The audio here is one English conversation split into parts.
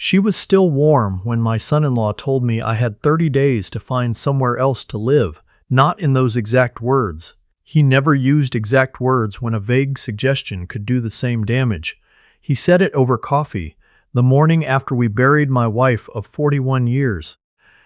She was still warm when my son-in-law told me I had 30 days to find somewhere else to live, not in those exact words. He never used exact words when a vague suggestion could do the same damage. He said it over coffee, the morning after we buried my wife of 41 years.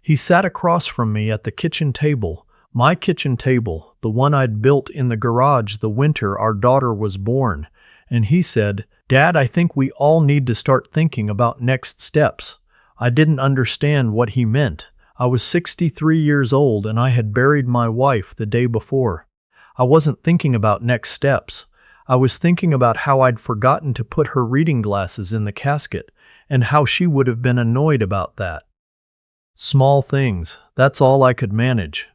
He sat across from me at the kitchen table, my kitchen table, the one I'd built in the garage the winter our daughter was born, and he said, "Dad, I think we all need to start thinking about next steps." I didn't understand what he meant. I was 63 years old and I had buried my wife the day before. I wasn't thinking about next steps. I was thinking about how I'd forgotten to put her reading glasses in the casket and how she would have been annoyed about that. Small things, that's all I could manage.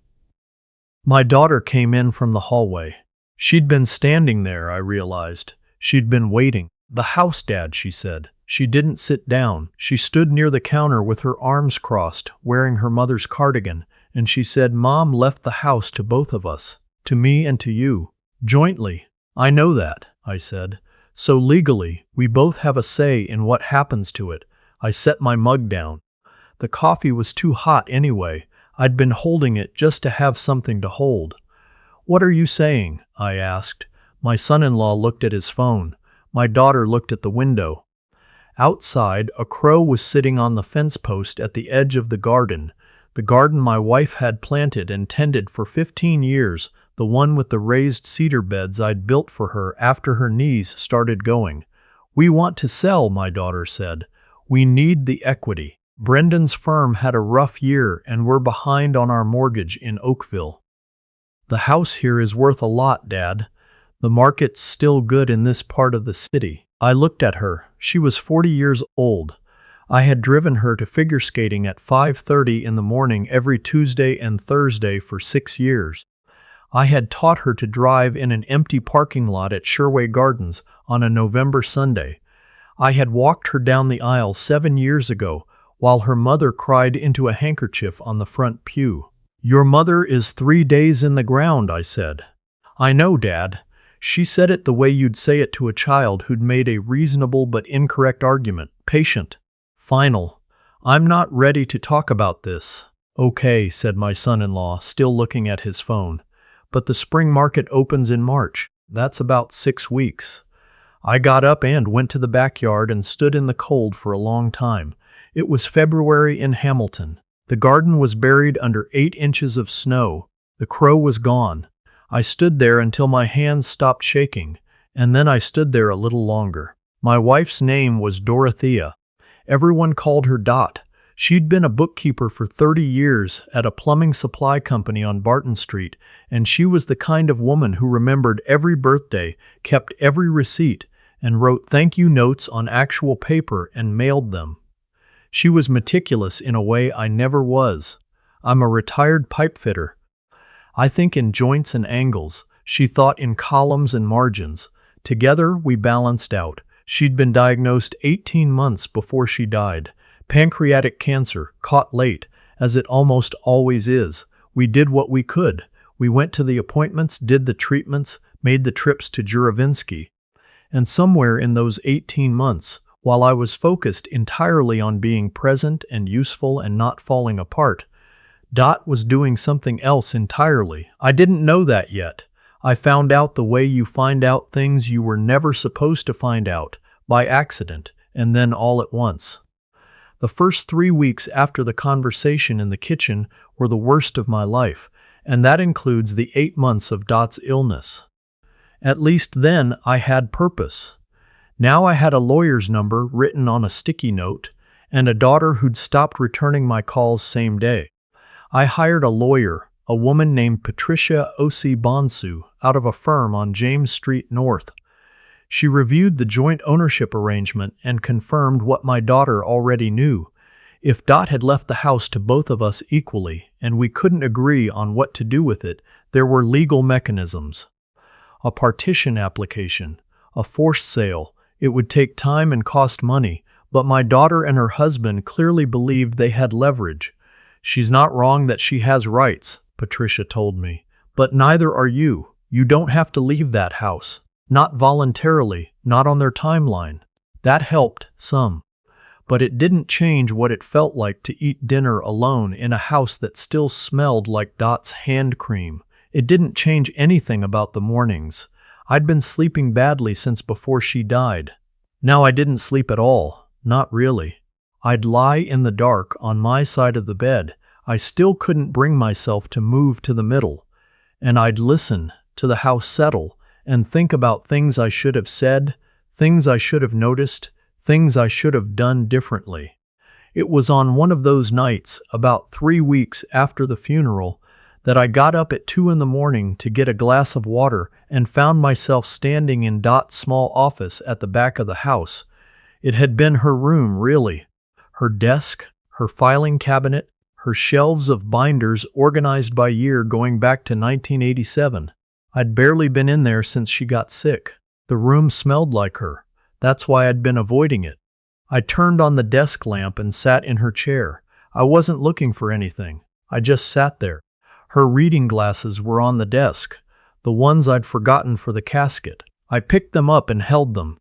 My daughter came in from the hallway. She'd been standing there, I realized. She'd been waiting. "The house, Dad," she said. She didn't sit down. She stood near the counter with her arms crossed, wearing her mother's cardigan, and she said, "Mom left the house to both of us, to me and to you, jointly." "I know that," I said. "So legally, we both have a say in what happens to it." I set my mug down. The coffee was too hot anyway. I'd been holding it just to have something to hold. "What are you saying?" I asked. My son-in-law looked at his phone. My daughter looked at the window. Outside, a crow was sitting on the fence post at the edge of the garden my wife had planted and tended for 15 years, the one with the raised cedar beds I'd built for her after her knees started going. "We want to sell," my daughter said. "We need the equity. Brendan's firm had a rough year and we're behind on our mortgage in Oakville. The house here is worth a lot, Dad. The market's still good in this part of the city." I looked at her. She was 40 years old. I had driven her to figure skating at 5:30 in the morning every Tuesday and Thursday for 6 years. I had taught her to drive in an empty parking lot at Sherway Gardens on a November Sunday. I had walked her down the aisle 7 years ago while her mother cried into a handkerchief on the front pew. "Your mother is 3 days in the ground," I said. "I know, Dad." She said it the way you'd say it to a child who'd made a reasonable but incorrect argument. Patient. Final. "I'm not ready to talk about this." "Okay," said my son-in-law, still looking at his phone. "But the spring market opens in March. That's about 6 weeks." I got up and went to the backyard and stood in the cold for a long time. It was February in Hamilton. The garden was buried under 8 inches of snow. The crow was gone. I stood there until my hands stopped shaking, and then I stood there a little longer. My wife's name was Dorothea. Everyone called her Dot. She'd been a bookkeeper for 30 years at a plumbing supply company on Barton Street, and she was the kind of woman who remembered every birthday, kept every receipt, and wrote thank you notes on actual paper and mailed them. She was meticulous in a way I never was. I'm a retired pipe fitter. I think in joints and angles. She thought in columns and margins. Together, we balanced out. She'd been diagnosed 18 months before she died. Pancreatic cancer, caught late, as it almost always is. We did what we could. We went to the appointments, did the treatments, made the trips to Juravinsky. And somewhere in those 18 months, while I was focused entirely on being present and useful and not falling apart, Dot was doing something else entirely. I didn't know that yet. I found out the way you find out things you were never supposed to find out, by accident, and then all at once. The first 3 weeks after the conversation in the kitchen were the worst of my life, and that includes the 8 months of Dot's illness. At least then I had purpose. Now I had a lawyer's number written on a sticky note, and a daughter who'd stopped returning my calls same day. I hired a lawyer, a woman named Patricia O.C. Bonsu, out of a firm on James Street North. She reviewed the joint ownership arrangement and confirmed what my daughter already knew. If Dot had left the house to both of us equally, and we couldn't agree on what to do with it, there were legal mechanisms. A partition application, a forced sale. It would take time and cost money, but my daughter and her husband clearly believed they had leverage. "She's not wrong that she has rights," Patricia told me. "But neither are you. You don't have to leave that house. Not voluntarily, not on their timeline." That helped, some. but it didn't change what it felt like to eat dinner alone in a house that still smelled like Dot's hand cream. It didn't change anything about the mornings. I'd been sleeping badly since before she died. Now I didn't sleep at all, not really. I'd lie in the dark on my side of the bed. I still couldn't bring myself to move to the middle. And I'd listen to the house settle and think about things I should have said, things I should have noticed, things I should have done differently. It was on one of those nights, about 3 weeks after the funeral, that I got up at 2 in the morning to get a glass of water and found myself standing in Dot's small office at the back of the house. It had been her room, really. Her desk, her filing cabinet, her shelves of binders organized by year going back to 1987. I'd barely been in there since she got sick. The room smelled like her. That's why I'd been avoiding it. I turned on the desk lamp and sat in her chair. I wasn't looking for anything. I just sat there. Her reading glasses were on the desk, the ones I'd forgotten for the casket. I picked them up and held them.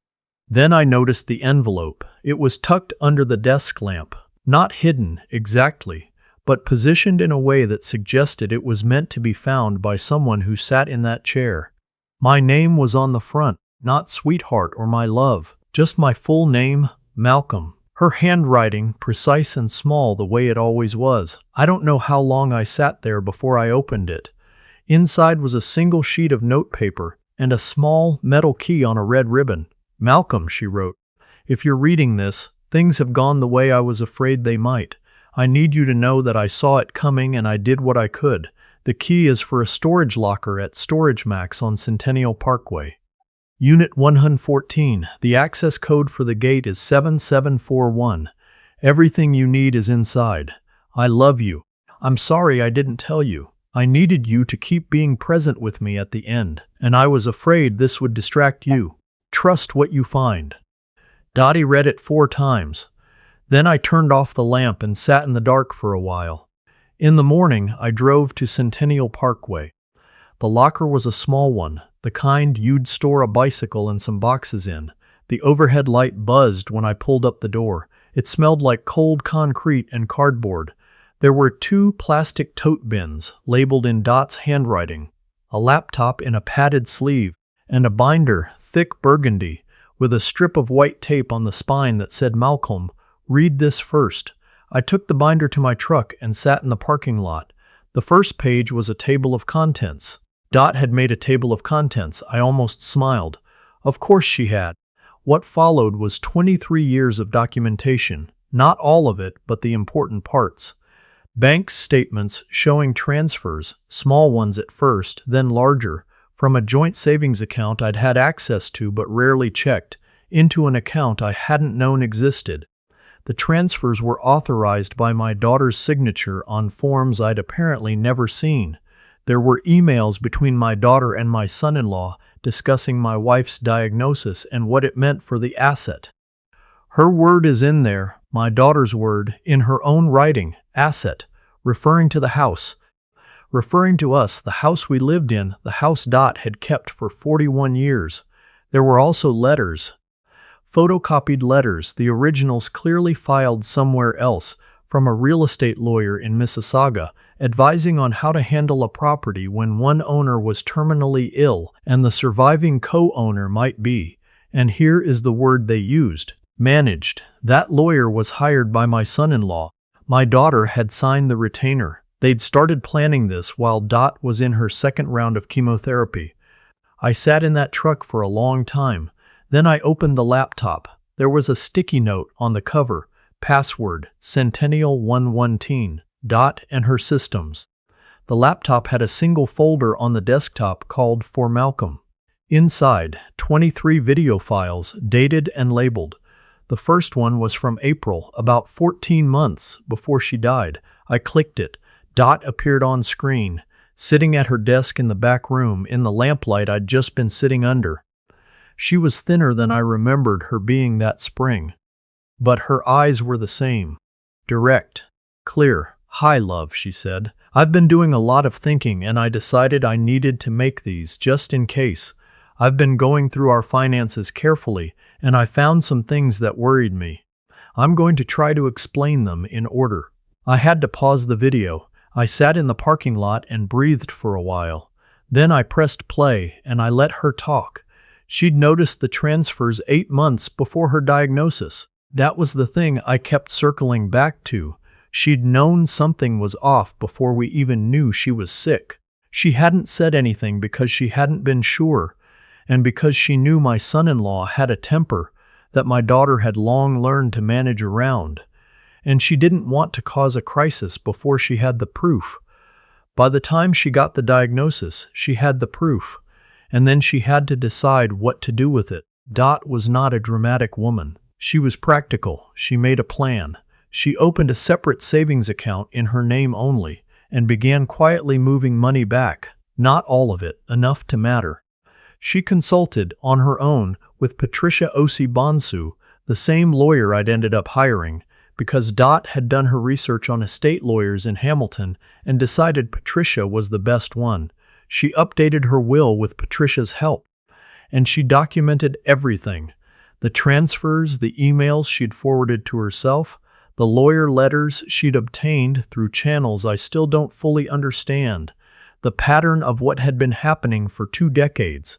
Then I noticed the envelope. It was tucked under the desk lamp, not hidden exactly, but positioned in a way that suggested it was meant to be found by someone who sat in that chair. My name was on the front, not sweetheart or my love, just my full name, Malcolm. Her handwriting, precise and small the way it always was. I don't know how long I sat there before I opened it. Inside was a single sheet of notepaper and a small metal key on a red ribbon. Malcolm, she wrote, if you're reading this, things have gone the way I was afraid they might. I need you to know that I saw it coming and I did what I could. The key is for a storage locker at Storage Max on Centennial Parkway. Unit 114. The access code for the gate is 7741. Everything you need is inside. I love you. I'm sorry I didn't tell you. I needed you to keep being present with me at the end, and I was afraid this would distract you. Trust what you find. Dottie read it 4 times. Then I turned off the lamp and sat in the dark for a while. In the morning, I drove to Centennial Parkway. The locker was a small one, the kind you'd store a bicycle and some boxes in. The overhead light buzzed when I pulled up the door. It smelled like cold concrete and cardboard. There were 2 plastic tote bins, labeled in Dot's handwriting, a laptop in a padded sleeve, and a binder, thick burgundy, with a strip of white tape on the spine that said, Malcolm, read this first. I took the binder to my truck and sat in the parking lot. The first page was a table of contents. Dot had made a table of contents. I almost smiled. Of course she had. What followed was 23 years of documentation. Not all of it, but the important parts. Bank statements showing transfers, small ones at first, then larger, from a joint savings account I'd had access to but rarely checked, into an account I hadn't known existed. The transfers were authorized by my daughter's signature on forms I'd apparently never seen. There were emails between my daughter and my son-in-law discussing my wife's diagnosis and what it meant for the asset. Her word is in there, my daughter's word, in her own writing, asset, referring to the house. Referring to us, the house we lived in, the house Dot had kept for 41 years. There were also letters. Photocopied letters, the originals clearly filed somewhere else, from a real estate lawyer in Mississauga, advising on how to handle a property when one owner was terminally ill and the surviving co-owner might be, and here is the word they used, managed. That lawyer was hired by my son-in-law. My daughter had signed the retainer. They'd started planning this while Dot was in her 2nd round of chemotherapy. I sat in that truck for a long time. Then I opened the laptop. There was a sticky note on the cover, password, Centennial 117. Dot and her systems. The laptop had a single folder on the desktop called For Malcolm. Inside, 23 video files, dated and labeled. The first one was from April, about 14 months before she died. I clicked it. Dot appeared on screen, sitting at her desk in the back room in the lamplight I'd just been sitting under. She was thinner than I remembered her being that spring. But her eyes were the same. Direct. Clear. Hi, love, she said. I've been doing a lot of thinking and I decided I needed to make these just in case. I've been going through our finances carefully and I found some things that worried me. I'm going to try to explain them in order. I had to pause the video. I sat in the parking lot and breathed for a while. Then I pressed play and I let her talk. She'd noticed the transfers 8 months before her diagnosis. That was the thing I kept circling back to. She'd known something was off before we even knew she was sick. She hadn't said anything because she hadn't been sure, and because she knew my son-in-law had a temper that my daughter had long learned to manage around, and she didn't want to cause a crisis before she had the proof. By the time she got the diagnosis, she had the proof, and then she had to decide what to do with it. Dot was not a dramatic woman. She was practical. She made a plan. She opened a separate savings account in her name only and began quietly moving money back. Not all of it, enough to matter. She consulted, on her own, with Patricia Osi-Bonsu, the same lawyer I'd ended up hiring, because Dot had done her research on estate lawyers in Hamilton and decided Patricia was the best one. She updated her will with Patricia's help, and she documented everything. The transfers, the emails she'd forwarded to herself, the lawyer letters she'd obtained through channels I still don't fully understand, the pattern of what had been happening for 2 decades.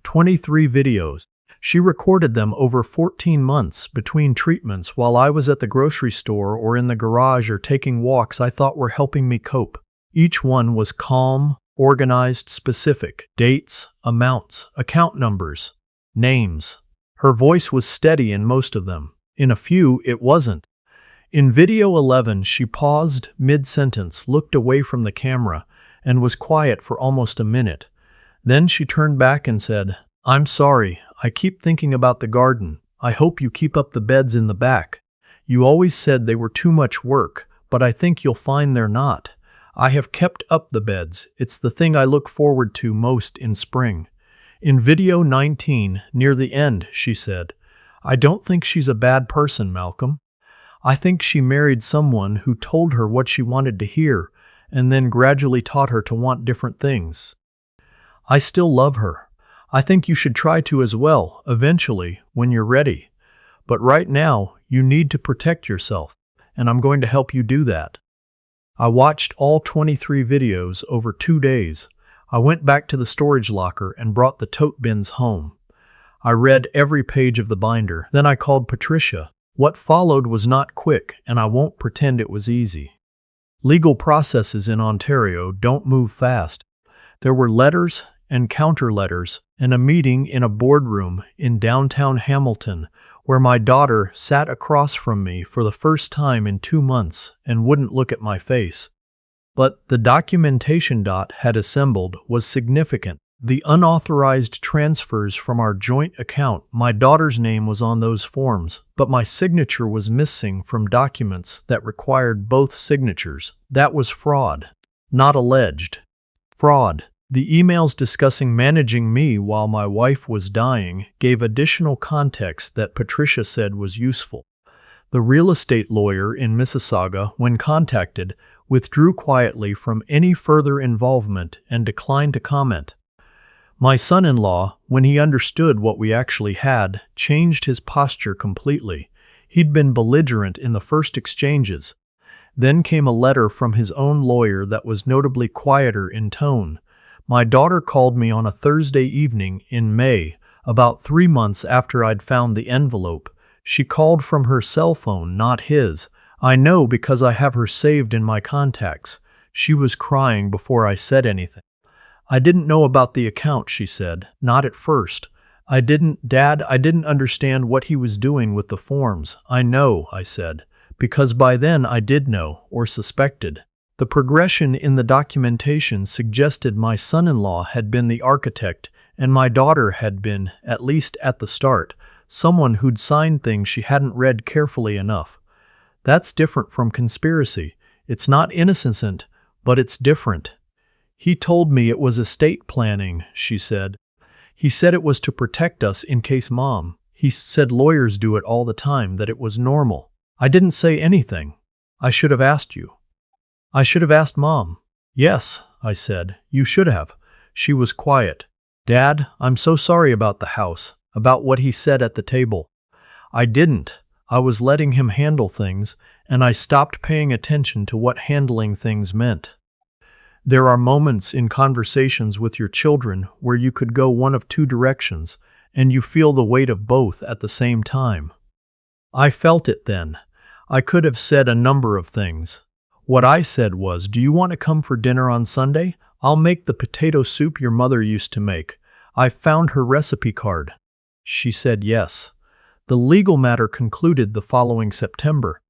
23 videos. She recorded them over 14 months between treatments while I was at the grocery store or in the garage or taking walks I thought were helping me cope. Each one was calm, organized, specific. Dates, amounts, account numbers, names. Her voice was steady in most of them. In a few, it wasn't. In video 11, she paused mid-sentence, looked away from the camera, and was quiet for almost a minute. Then she turned back and said, "I'm sorry, I keep thinking about the garden. I hope you keep up the beds in the back. You always said they were too much work, but I think you'll find they're not. I have kept up the beds. It's the thing I look forward to most in spring." In video 19, near the end, she said, "I don't think she's a bad person, Malcolm. I think she married someone who told her what she wanted to hear and then gradually taught her to want different things. I still love her. I think you should try to as well, eventually, when you're ready. But right now, you need to protect yourself, and I'm going to help you do that." I watched all 23 videos over 2 days. I went back to the storage locker and brought the tote bins home. I read every page of the binder. Then I called Patricia. What followed was not quick, and I won't pretend it was easy. Legal processes in Ontario don't move fast. There were letters and counter-letters and a meeting in a boardroom in downtown Hamilton where my daughter sat across from me for the first time in 2 months and wouldn't look at my face. But the documentation Dot had assembled was significant. The unauthorized transfers from our joint account, my daughter's name was on those forms, but my signature was missing from documents that required both signatures. That was fraud, not alleged. Fraud. The emails discussing managing me while my wife was dying gave additional context that Patricia said was useful. The real estate lawyer in Mississauga, when contacted, withdrew quietly from any further involvement and declined to comment. My son-in-law, when he understood what we actually had, changed his posture completely. He'd been belligerent in the first exchanges. Then came a letter from his own lawyer that was notably quieter in tone. My daughter called me on a Thursday evening in May, about 3 months after I'd found the envelope. She called from her cell phone, not his. I know because I have her saved in my contacts. She was crying before I said anything. "I didn't know about the account," she said. "Not at first. Dad, I didn't understand what he was doing with the forms." "I know," I said, "because by then I did know, or suspected." The progression in the documentation suggested my son-in-law had been the architect and my daughter had been, at least at the start, someone who'd signed things she hadn't read carefully enough. That's different from conspiracy. It's not innocent, but it's different. "He told me it was estate planning," she said. "He said it was to protect us in case Mom. He said lawyers do it all the time, that it was normal." I didn't say anything. "I should have asked you." "I should have asked Mom." "Yes," I said, "you should have." She was quiet. "Dad, I'm so sorry about the house, about what he said at the table." I didn't. I was letting him handle things, and I stopped paying attention to what handling things meant. There are moments in conversations with your children where you could go one of two directions, and you feel the weight of both at the same time. I felt it then. I could have said a number of things. What I said was, "Do you want to come for dinner on Sunday? I'll make the potato soup your mother used to make. I found her recipe card." She said yes. The legal matter concluded the following September.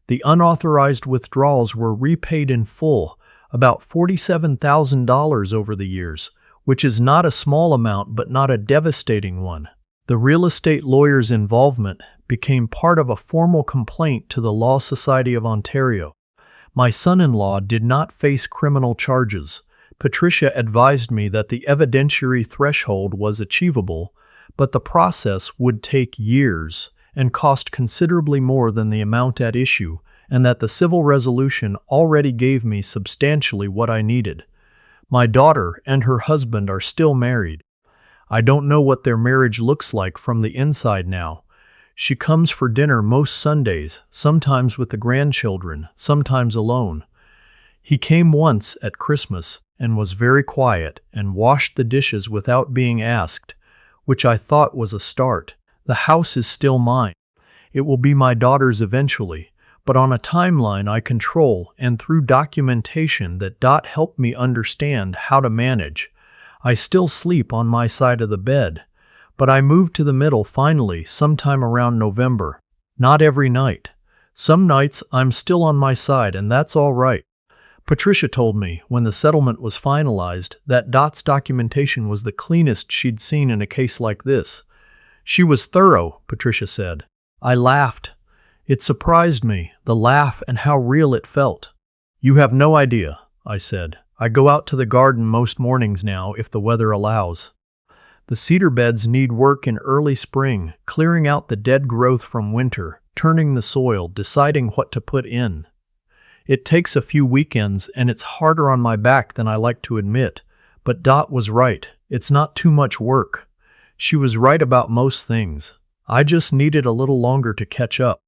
The unauthorized withdrawals were repaid in full, about $47,000 over the years, which is not a small amount but not a devastating one. The real estate lawyer's involvement became part of a formal complaint to the Law Society of Ontario. My son-in-law did not face criminal charges. Patricia advised me that the evidentiary threshold was achievable, but the process would take years and cost considerably more than the amount at issue, and that the civil resolution already gave me substantially what I needed. My daughter and her husband are still married. I don't know what their marriage looks like from the inside now. She comes for dinner most Sundays, sometimes with the grandchildren, sometimes alone. He came once at Christmas and was very quiet and washed the dishes without being asked, which I thought was a start. The house is still mine. It will be my daughter's eventually, but on a timeline I control and through documentation that helped me understand how to manage. I still sleep on my side of the bed, but I moved to the middle finally sometime around November. Not every night. Some nights I'm still on my side, and that's all right. Patricia told me when the settlement was finalized that Dot's documentation was the cleanest she'd seen in a case like this. She was thorough, Patricia said. I laughed. It surprised me, the laugh and how real it felt. You have no idea, I said. I go out to the garden most mornings now if the weather allows. The cedar beds need work in early spring, clearing out the dead growth from winter, turning the soil, deciding what to put in. It takes a few weekends and it's harder on my back than I like to admit, but Dot was right. It's not too much work. She was right about most things. I just needed a little longer to catch up.